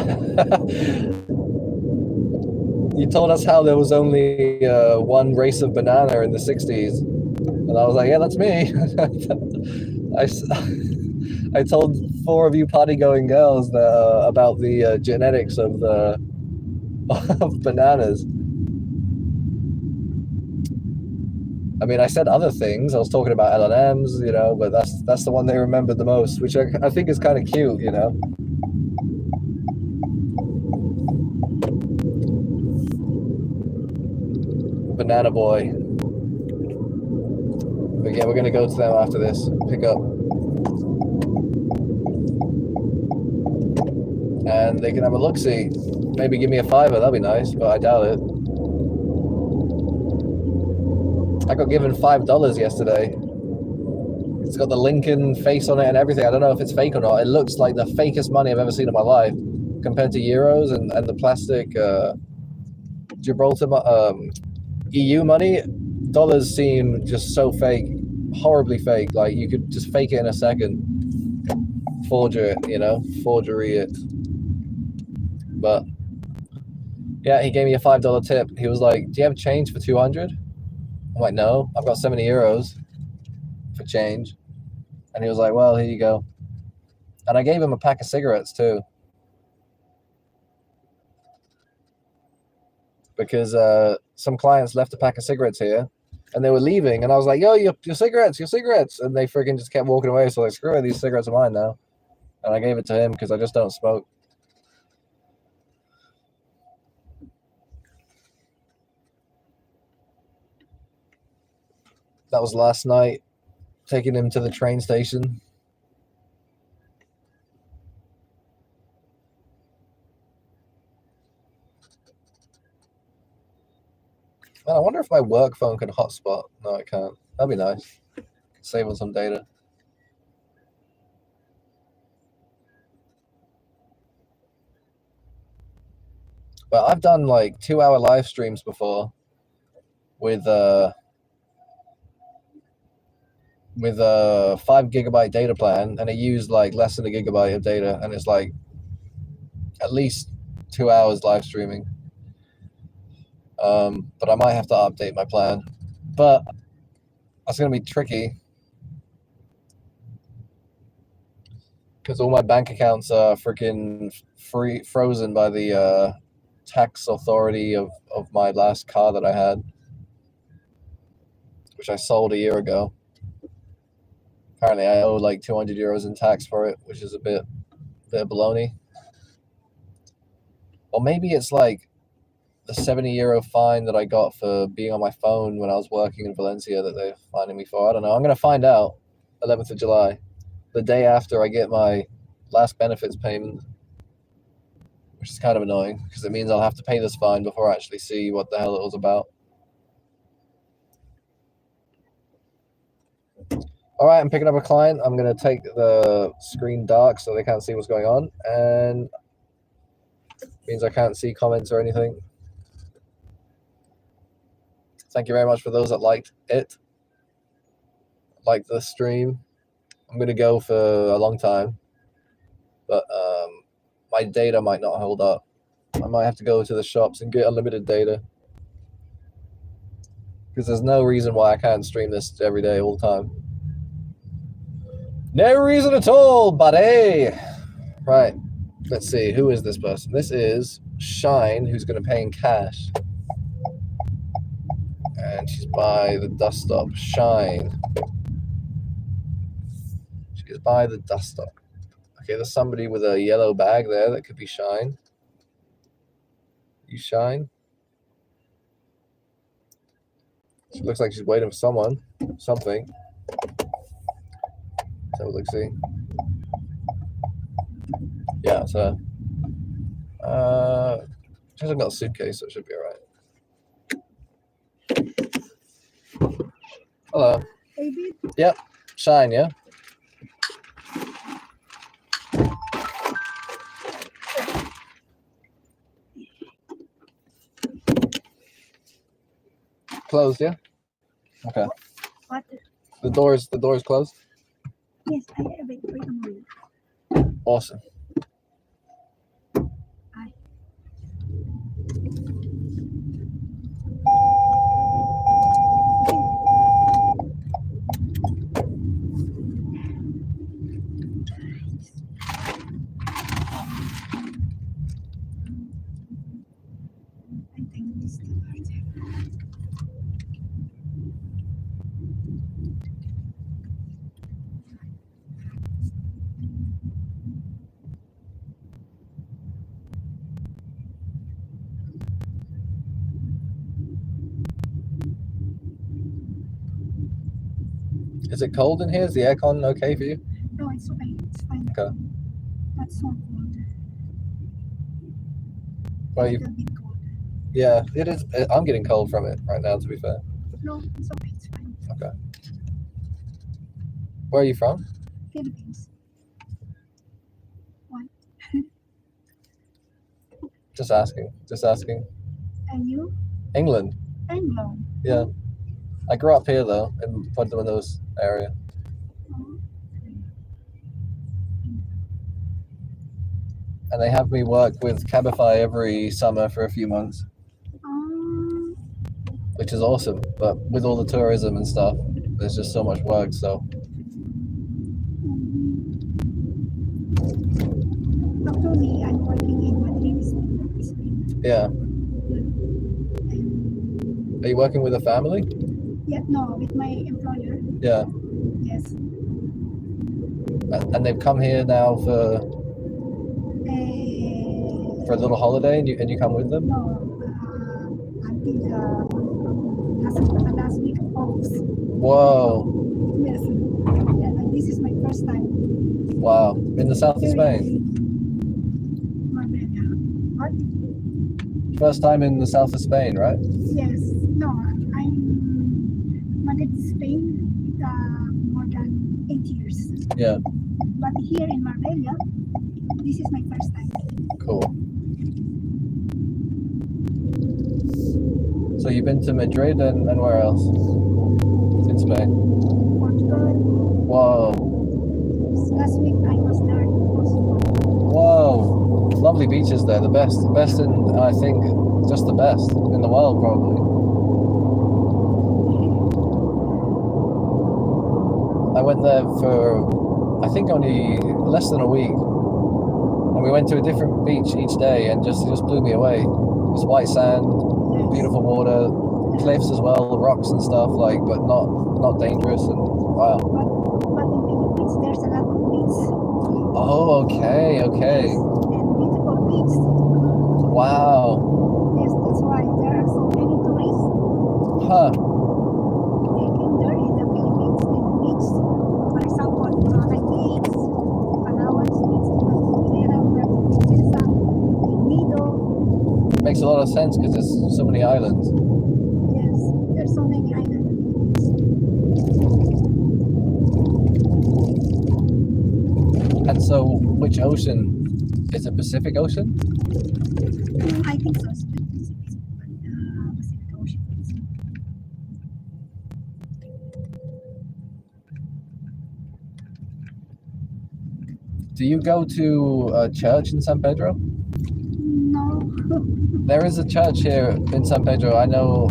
you told us how there was only one race of banana in the 60s, and I was like, yeah, that's me. I told 4 of you party-going girls that, about the genetics of the of bananas. I mean, I said other things. I was talking about L&Ms, you know, but that's the one they remembered the most, which I think is kind of cute, you know. Banana Boy. But yeah, we're gonna go to them after this. Pick up. And they can have a look-see. Maybe give me a $5, that'd be nice, but I doubt it. I got given $5 yesterday. It's got the Lincoln face on it and everything. I don't know if it's fake or not. It looks like the fakest money I've ever seen in my life compared to euros and the plastic Gibraltar EU money. Dollars seem just so fake, horribly fake. Like you could just fake it in a second. Forger it, you know, forgery it. But yeah, he gave me a $5 tip. He was like, do you have change for 200? I'm like, no, I've got 70 euros for change. And he was like, well, here you go. And I gave him a pack of cigarettes too. Because some clients left a pack of cigarettes here and they were leaving. And I was like, yo, your cigarettes, your cigarettes. And they freaking just kept walking away. So like, screw it, these cigarettes are mine now. And I gave it to him because I just don't smoke. That was last night, taking him to the train station. Man, I wonder if my work phone can hotspot. No, it can't. That'd be nice. Save on some data. But I've done like 2-hour live streams before with a 5 gigabyte data plan, and it used like less than a gigabyte of data, and it's like at least 2 hours live streaming. But I might have to update my plan. But that's gonna be tricky because all my bank accounts are freaking frozen by the tax authority of my last car that I had, which I sold a year ago. Apparently I owe like 200 euros in tax for it, which is a bit of baloney. Or maybe it's like the 70 euro fine that I got for being on my phone when I was working in Valencia that they're fining me for. I don't know. I'm going to find out 11th of July, the day after I get my last benefits payment, which is kind of annoying because it means I'll have to pay this fine before I actually see what the hell it was about. All right, I'm picking up a client. I'm going to take the screen dark so they can't see what's going on, and it means I can't see comments or anything. Thank you very much for those that liked it, liked the stream. I'm going to go for a long time, but my data might not hold up. I might have to go to the shops and get unlimited data because there's no reason why I can't stream this every day all the time. No reason at all, buddy. Right, let's see. Who is this person? This is Shine, who's going to pay in cash. And she's by the dust stop. Shine. She's by the dust stop. Okay, there's somebody with a yellow bag there that could be Shine. You Shine? She looks like she's waiting for someone. Something. So let's see. Yeah, it's her. She hasn't got a suitcase, so it should be alright. Hello. Yep. Shine, yeah? Closed, yeah? Okay. What? The door's closed? Yes, I have it. Wait a moment. Awesome. Is it cold in here? Is the aircon okay for you? No, it's okay. It's fine. Okay. Not so cold. Well, A you, little bit cold. yeah, it is. I'm getting cold from it right now, to be fair. No, it's okay. It's fine. Okay. Where are you from? Philippines. Just asking. Just asking. And you? England. England. Yeah. I grew up here though, in Puerto Banús area. Oh, And they have me work with Cabify every summer for a few months, um, which is awesome. But with all the tourism and stuff, there's just so much work. So actually, I'm working in Madrid, Spain. yeah. And Are you working with a family? yeah, no, with my employer. Yeah. Yes. And they've come here now for a little holiday, and you come with them? No, until last week of August. Whoa. Yes. Yeah, and this is my first time. Wow. In the south of Spain. Marbella. What? First time in the south of Spain, right? Yes. No, I'm Madrid, Spain, more than 8 years. Yeah. But here in Marbella, this is my first time. Cool. So you've been to Madrid and where else? In Spain. Portugal. Whoa. Last week I was there in Portugal. Whoa. Lovely beaches there. The best in, I think, just the best in the world, probably. I went there for, I think, only less than a week. And we went to a different beach each day, and just blew me away. It's white sand, beautiful water, cliffs as well, rocks and stuff, like, but not dangerous. And wow. But in Philippines, there's a lot of beaches. Oh, okay. And beautiful beaches. Wow. Yes, that's why there are so many tourists. Huh. They came there in the Philippines, in the beach. For example, Boracay Beach, Palawan Beach, Manila, Princesa, Nido. Makes a lot of sense because there's so many islands. Yes, there's so many islands. And so, which ocean? Is it Pacific Ocean? I think so. Pacific Ocean. Do you go to a church in San Pedro? No. There is a church here in San Pedro. I know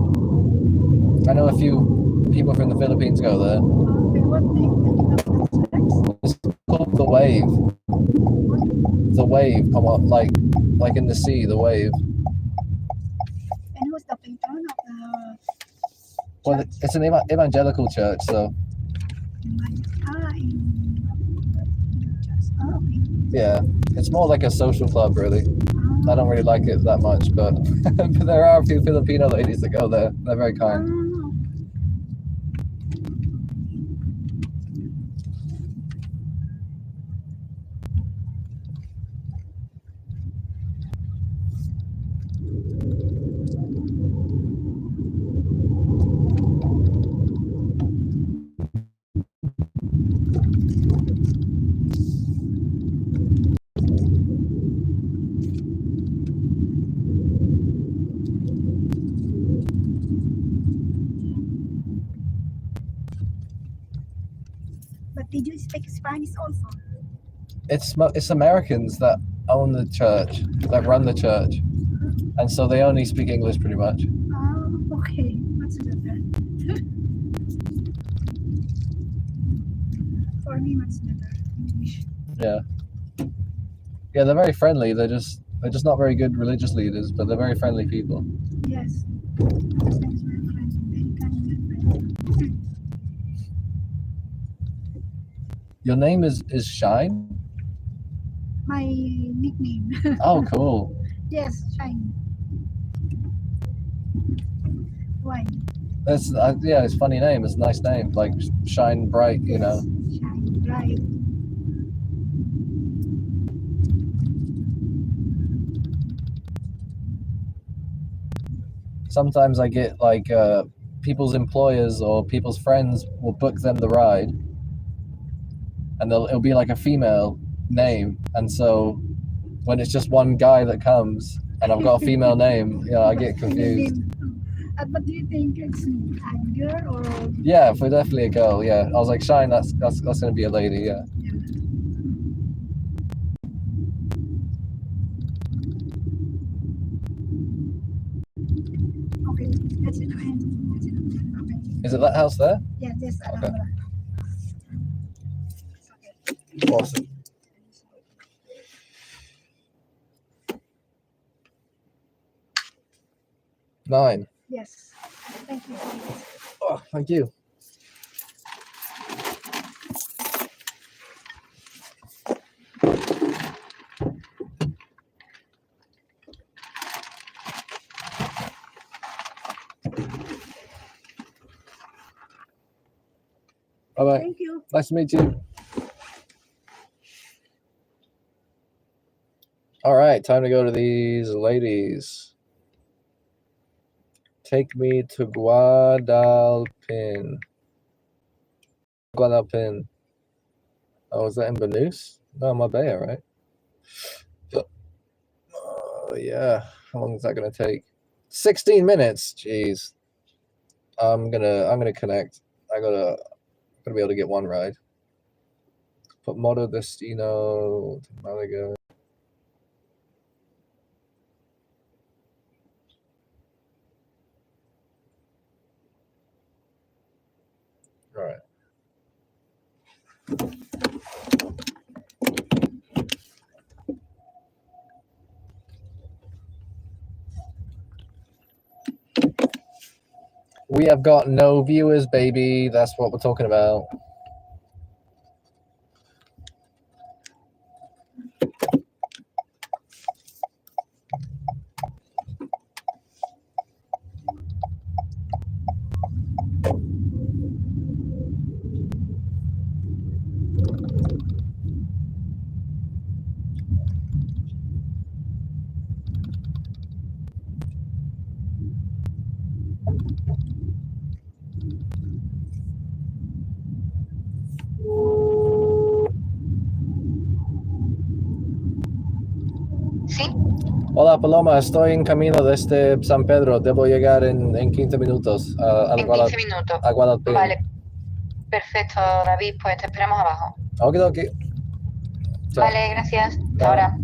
a few people from the Philippines go there. What name of the church? It's called The Wave. The Wave, come on, like in the sea, the wave. And who's the patron of the Well, church? it's an evangelical church, so In church. Oh, okay. yeah, it's more like a social club, really. I don't really like it that much, but but there are a few Filipino ladies that go there. They're very kind. But did you speak Spanish also? It's Americans that own the church, that run the church, and so they only speak English pretty much. Oh, okay. Much better. For me, much better. English. Yeah, they're very friendly. They're just not very good religious leaders, but they're very friendly people. Yes. Very friendly. Very kind and friendly. Your name is Shine? My nickname. Oh, cool. Yes, Shine. Why? That's yeah, it's a funny name. It's a nice name, like Shine Bright, you know. Shine bright. Sometimes I get like people's employers or people's friends will book them the ride, and it'll be like a female name, and so when it's just one guy that comes and I've got a female name, you know, I get confused. But do you think it's a girl or? Yeah, for definitely a girl. Yeah, I was like, Shine, that's gonna be a lady. Yeah. Okay, that's it. That's it. Okay. Is it that house there? Yeah, this. Okay. Okay. Awesome. Nine. Yes. Thank you. Oh, thank you. Bye bye. Thank you. Nice to meet you. All right, time to go to these ladies. Take me to Guadalpin. Guadalpin. Oh, is that in Banús? No, Marbella, right? Oh, yeah. How long is that gonna take? 16 minutes. Jeez. I'm gonna connect. Gonna be able to get one ride. Put Modo Destino to Malaga. All right. We have got no viewers, baby. That's what we're talking about. Sí, Hola Paloma, estoy en camino desde San Pedro. Debo llegar en 15 minutos en 15 minutos. a Guadalpin. Vale, perfecto, David, pues te esperamos abajo. Ok. Chao. Vale, gracias. Hasta Chao. ahora.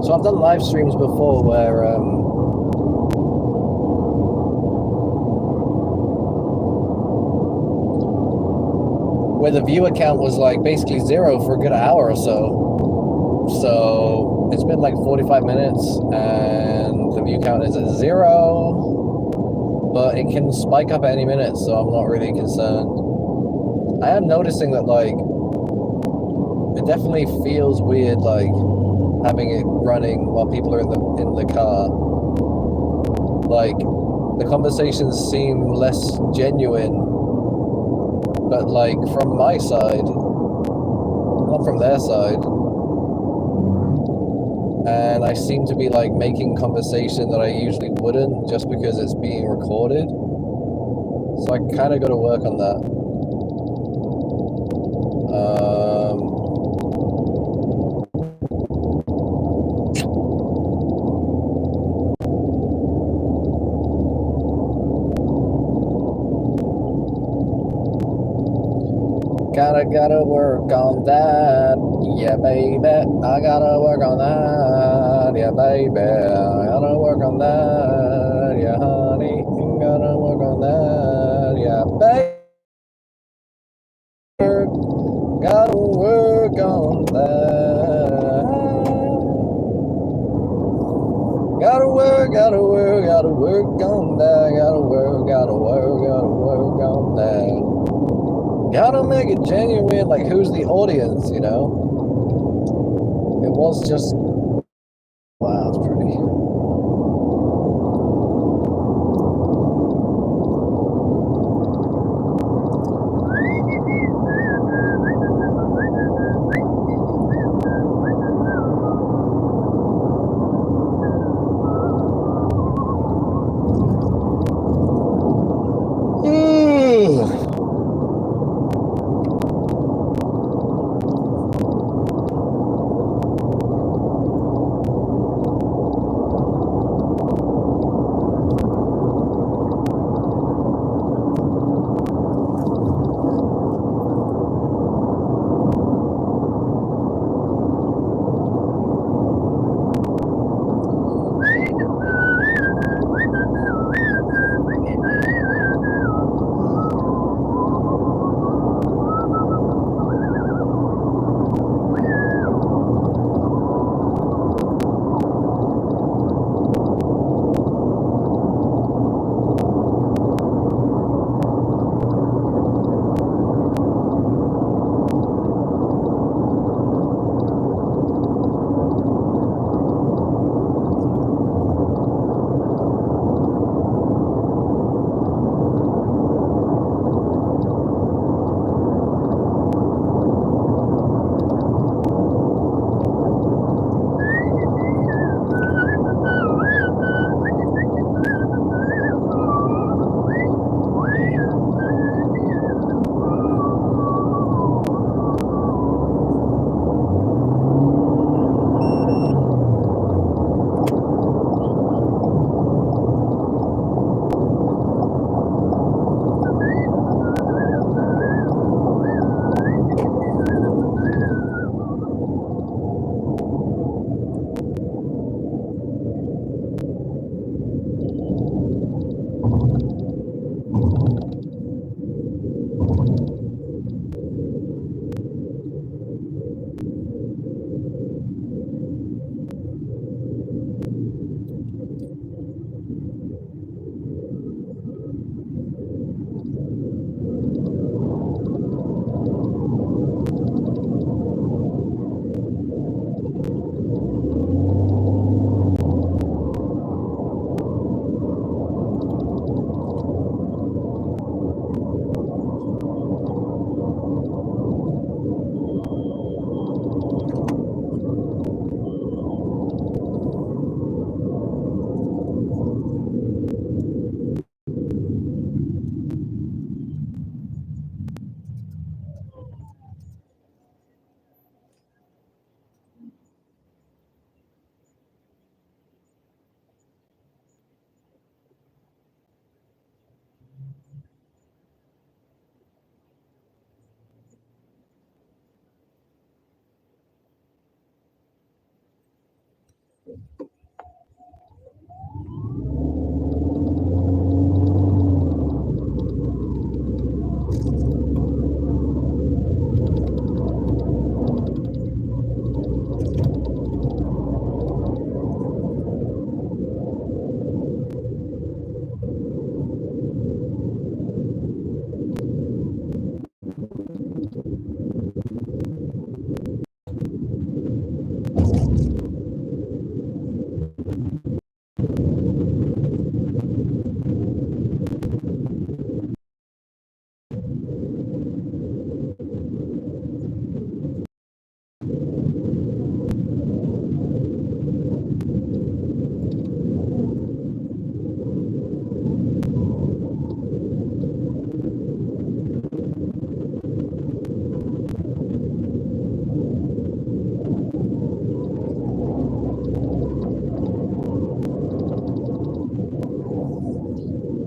So I've done live streams before where the viewer count was like basically 0 for a good hour or so. So it's been like 45 minutes and the view count is at 0, but it can spike up at any minute, so I'm not really concerned. I am noticing that like it definitely feels weird, like having it running while people are in the car. Like the conversations seem less genuine, but like from my side, not from their side. And I seem to be like making conversation that I usually wouldn't just because it's being recorded. So I kind of got to work on that. Gotta work on that, yeah, baby. I gotta work on that, yeah, baby. I gotta work on that, yeah, honey. Gotta work on that, yeah, baby. Gotta work on that. Gotta work on that. Gotta work on that. Gotta make it genuine, like who's the audience, you know? It was just, wow, it's pretty.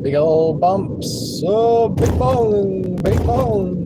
Big old bumps. Oh, big bong, big bong.